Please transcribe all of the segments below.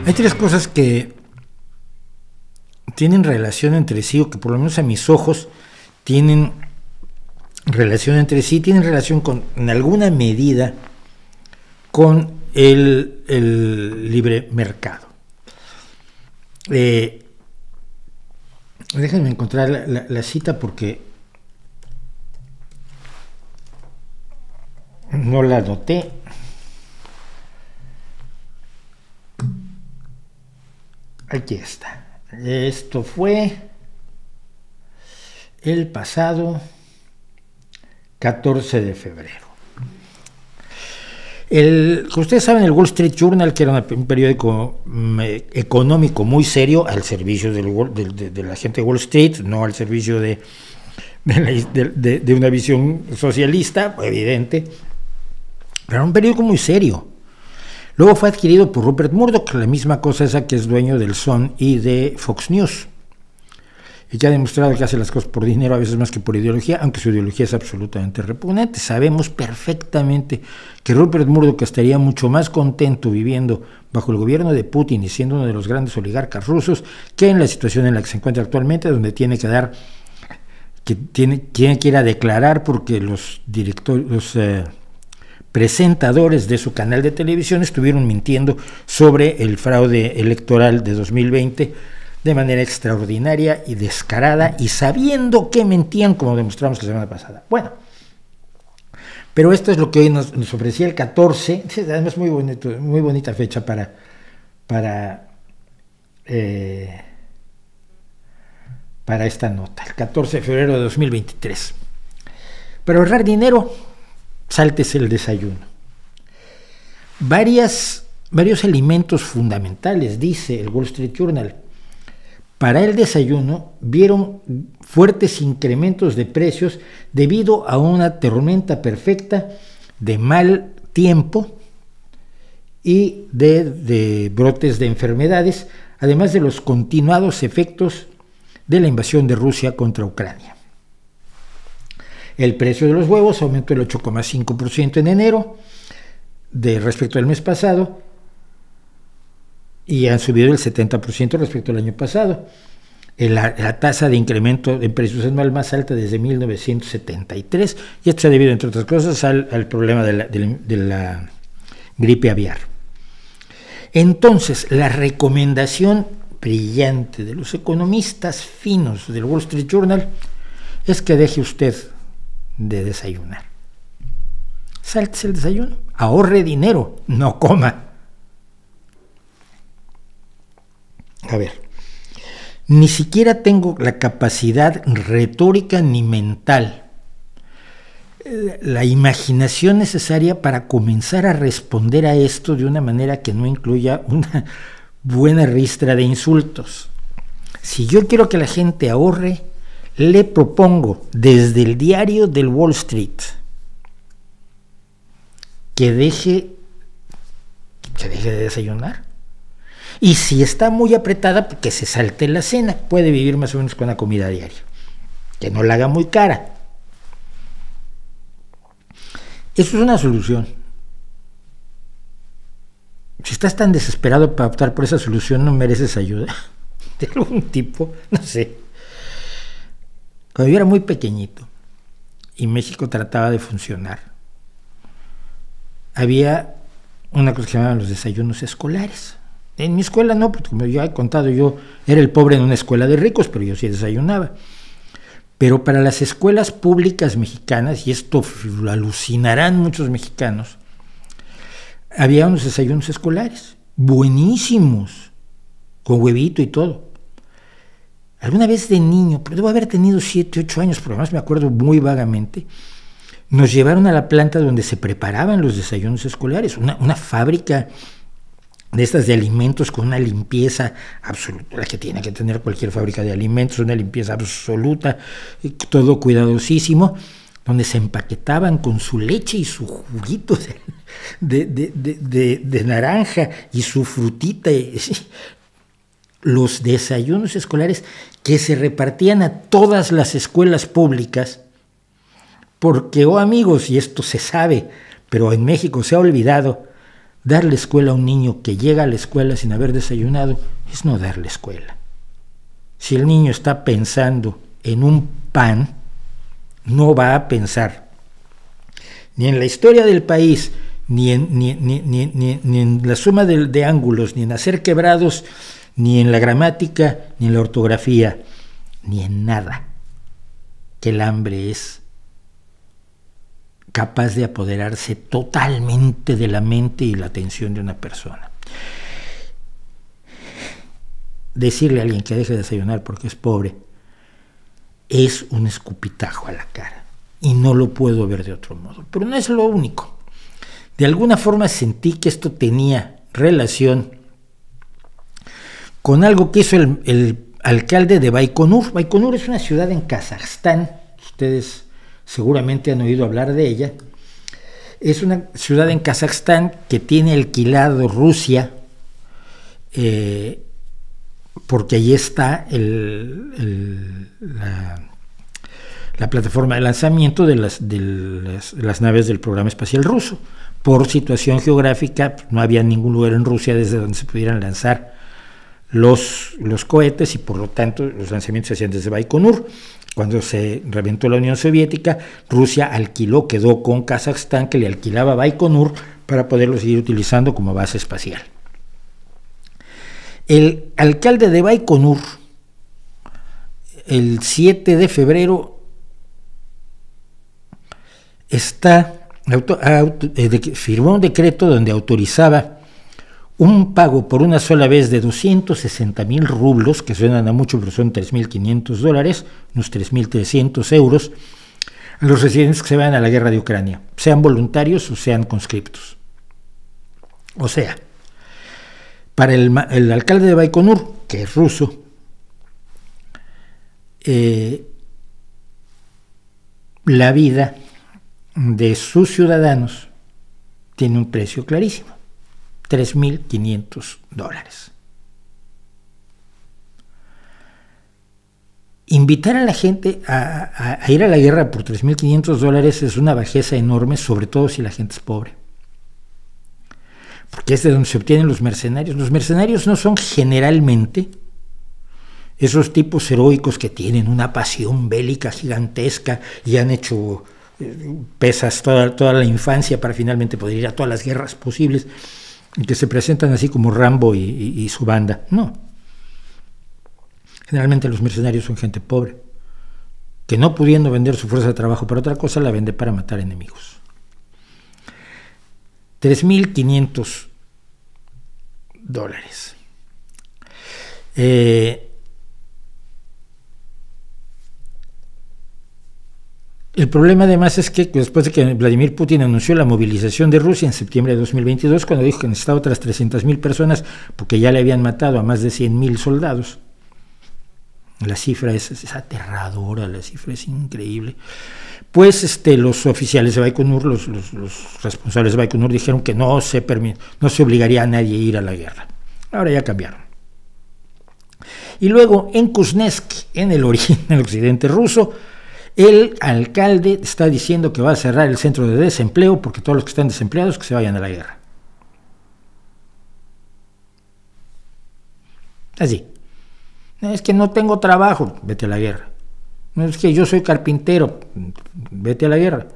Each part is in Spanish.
Hay tres cosas que tienen relación entre sí, o que por lo menos a mis ojos tienen relación entre sí, tienen relación en alguna medida con el libre mercado. Déjenme encontrar la cita porque no la anoté. Aquí está. Esto fue el pasado 14 de febrero. Como ustedes saben, el Wall Street Journal, que era un periódico económico muy serio, al servicio de la gente de Wall Street, no al servicio de una visión socialista, evidente, pero era un periódico muy serio. Luego fue adquirido por Rupert Murdoch, la misma cosa esa que es dueño del Sun y de Fox News, y que ha demostrado que hace las cosas por dinero, a veces más que por ideología, aunque su ideología es absolutamente repugnante. Sabemos perfectamente que Rupert Murdoch estaría mucho más contento viviendo bajo el gobierno de Putin y siendo uno de los grandes oligarcas rusos que en la situación en la que se encuentra actualmente, donde tiene que ir a declarar porque los presentadores de su canal de televisión estuvieron mintiendo sobre el fraude electoral de 2020 de manera extraordinaria y descarada, y sabiendo que mentían, como demostramos la semana pasada. Bueno, pero esto es lo que hoy nos ofrecía el 14, además muy bonita fecha para esta nota, el 14 de febrero de 2023. Para ahorrar dinero, sáltese el desayuno. Varios alimentos fundamentales, dice el Wall Street Journal, para el desayuno vieron fuertes incrementos de precios debido a una tormenta perfecta de mal tiempo y de brotes de enfermedades, además de los continuados efectos de la invasión de Rusia contra Ucrania. El precio de los huevos aumentó el 8,5% en enero respecto al mes pasado, y han subido el 70% respecto al año pasado. La tasa de incremento en precios anual más alta desde 1973, y esto se ha debido, entre otras cosas, al problema de la gripe aviar. Entonces, la recomendación brillante de los economistas finos del Wall Street Journal es que deje usted de desayunar. Sáltese el desayuno, ahorre dinero, no coma. A ver, ni siquiera tengo la capacidad retórica ni mental, la imaginación necesaria para comenzar a responder a esto de una manera que no incluya una buena ristra de insultos. Si yo quiero que la gente ahorre, le propongo desde el diario del Wall Street que deje de desayunar. Y si está muy apretada, que se salte la cena. Puede vivir más o menos con la comida diaria, que no la haga muy cara. Eso es una solución. Si estás tan desesperado para optar por esa solución, no mereces ayuda de algún tipo, no sé. Cuando yo era muy pequeñito y México trataba de funcionar, había una cosa que se llamaban los desayunos escolares. En mi escuela no, porque como ya he contado, yo era el pobre en una escuela de ricos, pero yo sí desayunaba. Pero para las escuelas públicas mexicanas, y esto lo alucinarán muchos mexicanos, había unos desayunos escolares buenísimos, con huevito y todo. Alguna vez de niño, pero debo haber tenido 7, 8 años, porque además me acuerdo muy vagamente, nos llevaron a la planta donde se preparaban los desayunos escolares, una fábrica de estas de alimentos con una limpieza absoluta, la que tiene que tener cualquier fábrica de alimentos, una limpieza absoluta, todo cuidadosísimo, donde se empaquetaban con su leche y su juguito de naranja y su frutita, los desayunos escolares que se repartían a todas las escuelas públicas, porque, amigos, y esto se sabe, pero en México se ha olvidado, Darle escuela a un niño que llega a la escuela sin haber desayunado es no darle escuela. Si el niño está pensando en un pan, no va a pensar ni en la historia del país, ni en la suma de ángulos, ni en hacer quebrados, ni en la gramática, ni en la ortografía, ni en nada. Que el hambre es capaz de apoderarse totalmente de la mente y la atención de una persona. Decirle a alguien que deje de desayunar porque es pobre es un escupitajo a la cara, y no lo puedo ver de otro modo. Pero no es lo único. De alguna forma sentí que esto tenía relación con algo que hizo el alcalde de Baikonur. Baikonur es una ciudad en Kazajstán, ustedes seguramente han oído hablar de ella. Es una ciudad en Kazajstán que tiene alquilado Rusia, porque allí está la plataforma de lanzamiento de las naves del programa espacial ruso. Por situación geográfica, no había ningún lugar en Rusia desde donde se pudieran lanzar los cohetes, y por lo tanto los lanzamientos se hacían desde Baikonur. Cuando se reventó la Unión Soviética, Rusia quedó con Kazajstán, que le alquilaba Baikonur para poderlo seguir utilizando como base espacial. El alcalde de Baikonur, el 7 de febrero, firmó un decreto donde autorizaba un pago por una sola vez de 260,000 rublos, que suenan a mucho, pero son $3,500, unos 3,300 euros, a los residentes que se vayan a la guerra de Ucrania, sean voluntarios o sean conscriptos. O sea, para el alcalde de Baikonur, que es ruso, la vida de sus ciudadanos tiene un precio clarísimo: $3,500. Invitar a la gente a ir a la guerra por $3,500 es una bajeza enorme, sobre todo si la gente es pobre. Porque es de donde se obtienen los mercenarios. Los mercenarios no son generalmente esos tipos heroicos que tienen una pasión bélica gigantesca y han hecho pesas toda la infancia para finalmente poder ir a todas las guerras posibles, y que se presentan así como Rambo y su banda. No. Generalmente los mercenarios son gente pobre, que no pudiendo vender su fuerza de trabajo para otra cosa, la vende para matar enemigos. $3,500. El problema además es que después de que Vladimir Putin anunció la movilización de Rusia en septiembre de 2022, cuando dijo que necesitaba otras 300,000 personas porque ya le habían matado a más de 100,000 soldados, la cifra es aterradora, la cifra es increíble, pues los oficiales de Baikonur, los responsables de Baikonur dijeron que no se obligaría a nadie a ir a la guerra. Ahora ya cambiaron. Y luego en Kuznetsk, en el occidente ruso, el alcalde está diciendo que va a cerrar el centro de desempleo porque todos los que están desempleados que se vayan a la guerra. Así. Es que no tengo trabajo, vete a la guerra. No, es que yo soy carpintero, vete a la guerra.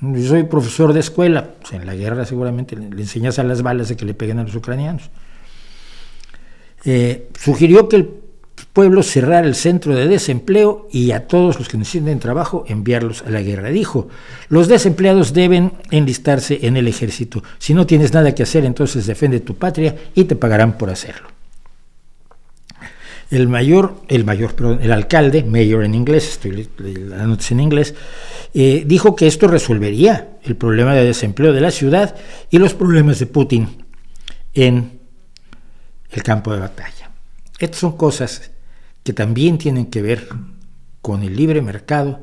Yo soy profesor de escuela, pues en la guerra seguramente le enseñas a las balas de que le peguen a los ucranianos. Sugirió que el pueblo cerrara el centro de desempleo y a todos los que necesiten trabajo enviarlos a la guerra. Dijo, los desempleados deben enlistarse en el ejército. Si no tienes nada que hacer, entonces defiende tu patria y te pagarán por hacerlo. El alcalde, mayor en inglés, la noticia en inglés, dijo que esto resolvería el problema de desempleo de la ciudad y los problemas de Putin en el campo de batalla. Estas son cosas que también tienen que ver con el libre mercado,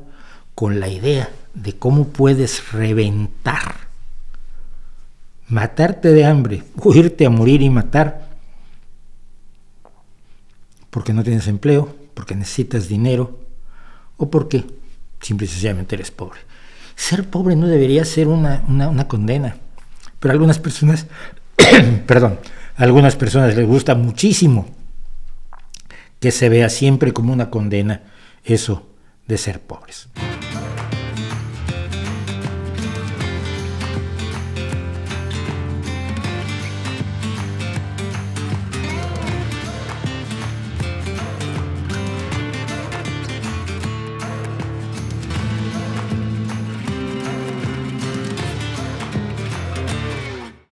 con la idea de cómo puedes reventar, matarte de hambre, o irte a morir y matar, porque no tienes empleo, porque necesitas dinero, o porque simple y sencillamente eres pobre. Ser pobre no debería ser una condena. pero a algunas personas, perdón, a algunas personas les gusta muchísimo que se vea siempre como una condena eso de ser pobres.